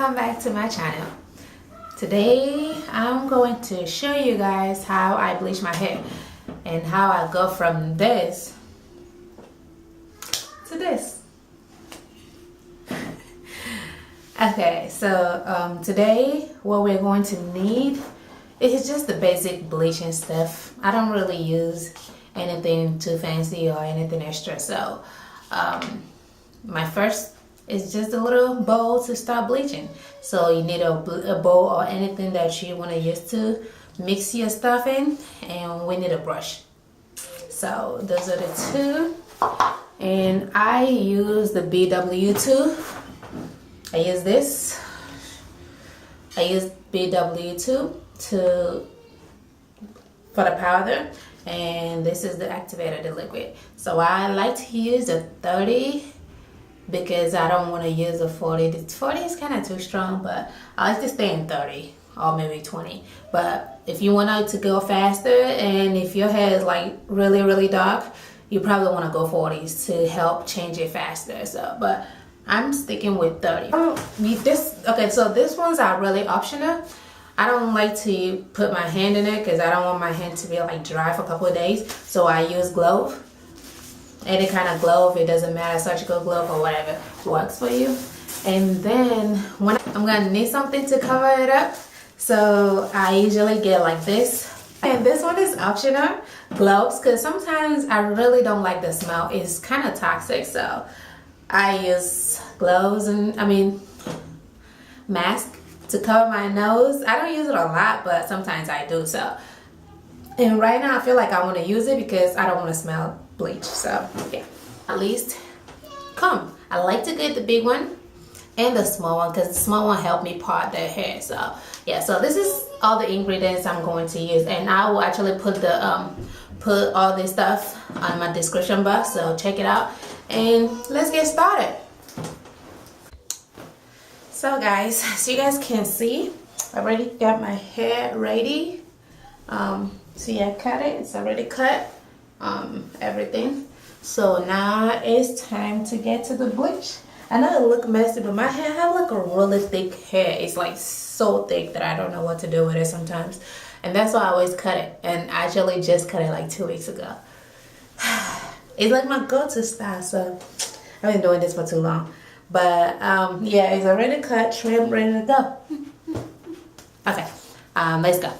welcome back to my channel. Today I'm going to show you guys how I bleach my hair and how I go from this to this. Okay, so today what we're going to need is just the basic bleaching stuff. I don't really use anything too fancy or anything extra, so my first is just a little bowl to start bleaching. So you need a bowl or anything that you want to use to mix your stuff in, and we need a brush. So those are the two, and I use the BW2. I use this. I use BW2 for the powder, and this is the activator, the liquid. So I like to use a 30 because I don't want to use a 40. The 40 is kind of too strong, but I like to stay in 30 or maybe 20. But if you want it to go faster, and if your hair is like really dark, you probably want to go 40s to help change it faster. So, but I'm sticking with 30. Okay, so these ones are really optional. I don't like to put my hand in it because I don't want my hand to be like dry for a couple of days. So I use glove. Any kind of glove, it doesn't matter, surgical glove or whatever works for you. And then when I'm gonna need something to cover it up, so I usually get like this. And this one is optional, gloves, because sometimes I really don't like the smell. It's kind of toxic, so I use gloves and mask to cover my nose. I don't use it a lot, but sometimes I do. So, and right now I feel like I want to use it because I don't want to smell bleach. So yeah, at least comb. I like to get the big one and the small one because the small one helped me part the hair. So yeah, so this is all the ingredients I'm going to use, and I will actually put the put all this stuff on my description box, so check it out and let's get started. So guys, as you guys can see, I already got my hair ready. See, I cut it, it's already cut. Everything. So now it's time to get to the bleach. I know it look messy, but my hair have like a really thick hair. It's like so thick that I don't know what to do with it sometimes, and that's why I always cut it. And I actually just cut it like 2 weeks ago. It's like my go-to style, so I've been doing this for too long. But yeah, it's already cut, trimmed, ready to go. Okay, let's go.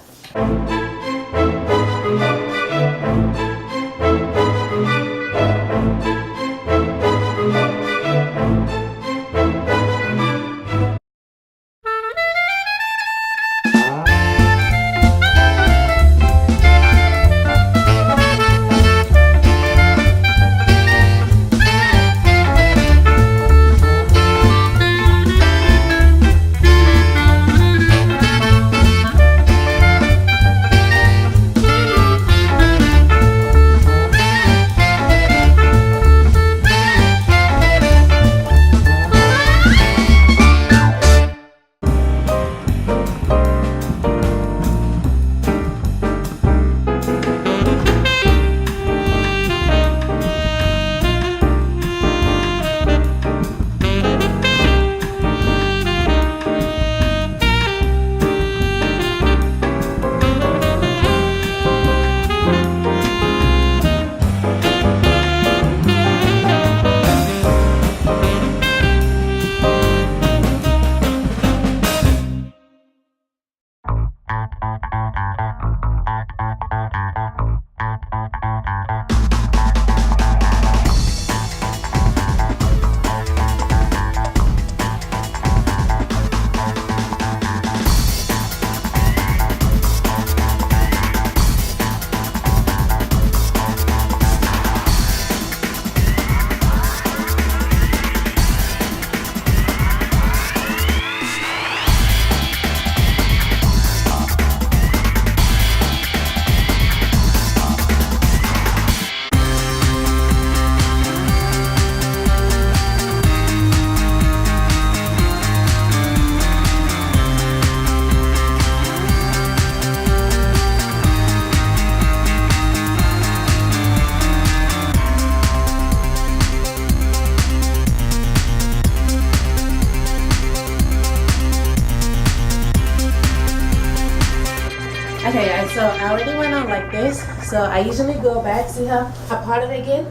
Okay guys, so I already went on like this. So I usually go back, see how I part it again?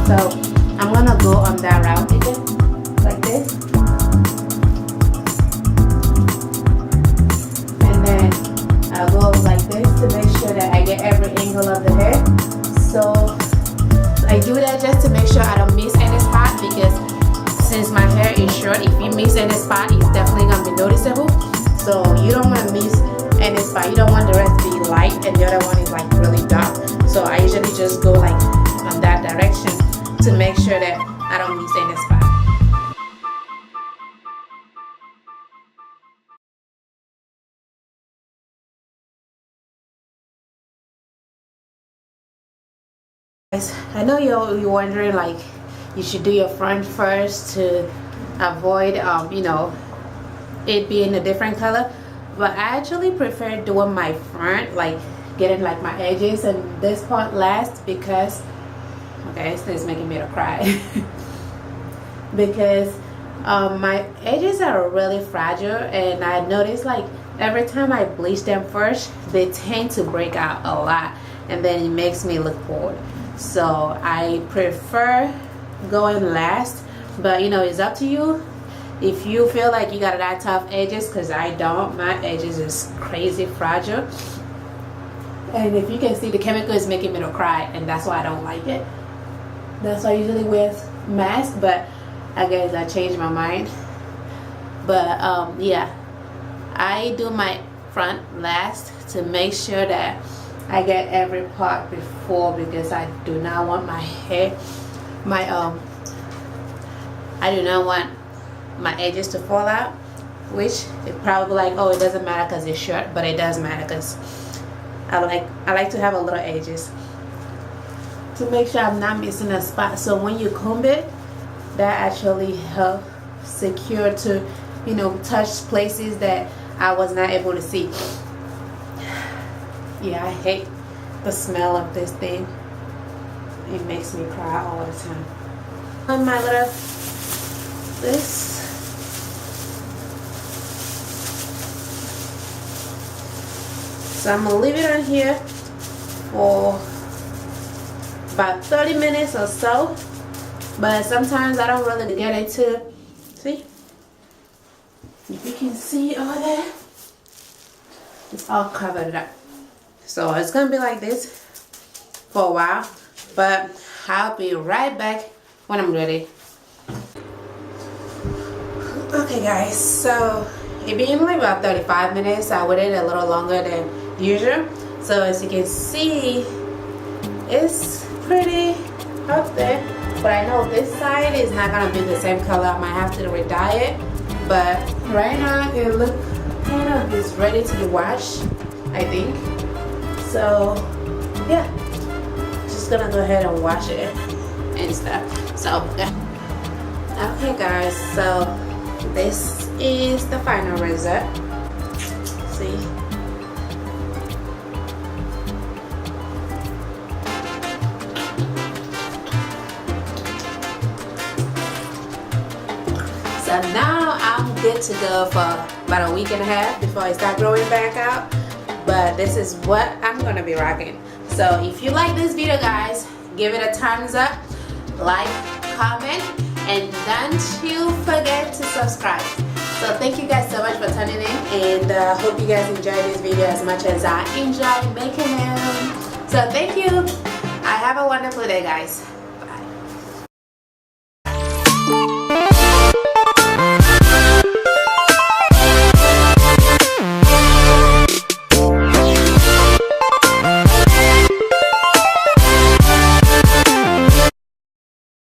So I'm gonna go on that route again, like this. And then I'll go like this to make sure that I get every angle of the hair. So I do that just to make sure I don't miss any spot, because since my hair is short, if you miss any spot, it's definitely gonna be noticeable. So you don't want to miss any spot. You don't want the rest to be light and the other one is like really dark. So I usually just go like on that direction to make sure that I don't miss any spot. I know you're wondering like you should do your front first to avoid you know, it being a different color, but I actually prefer doing my front, like getting like my edges and this part last, because okay, this is making me to cry because my edges are really fragile, and I notice like every time I bleach them first, they tend to break out a lot, and then it makes me look bored. So I prefer going last, but you know, it's up to you. If you feel like you got that tough edges, because I don't, my edges is crazy fragile, and if you can see, the chemical is making me to cry, and that's why I don't like it. That's why I usually wear mask, but I guess I changed my mind. But yeah, I do my front last to make sure that I get every part before, because I do not want my hair, I do not want my edges to fall out, which it probably like, oh, it doesn't matter because it's short, but it does matter because I like to have a little edges to make sure I'm not missing a spot. So when you comb it, that actually helps secure to, you know, touch places that I was not able to see. Yeah, I hate the smell of this thing. It makes me cry all the time. On my little this. So I'm gonna leave it on here for about 30 minutes or so. But sometimes I don't really get into, see? If you can see all that, it's all covered up. So it's gonna be like this for a while, but I'll be right back when I'm ready. Okay guys, so it been like about 35 minutes. I waited a little longer than usual. So as you can see, it's pretty up there, but I know this side is not gonna be the same color. I might have to re-dye it, but right now it looks kind of is ready to be washed, I think. So yeah, just gonna go ahead and wash it and stuff. So yeah. Okay guys, so this is the final result. See, so now I'm good to go for about a week and a half before I start growing back out. But this is what I'm gonna be rocking. So if you like this video guys, give it a thumbs up, like, comment, and don't you forget to subscribe. So thank you guys so much for tuning in, and hope you guys enjoyed this video as much as I enjoyed making them. So thank you. I have a wonderful day guys.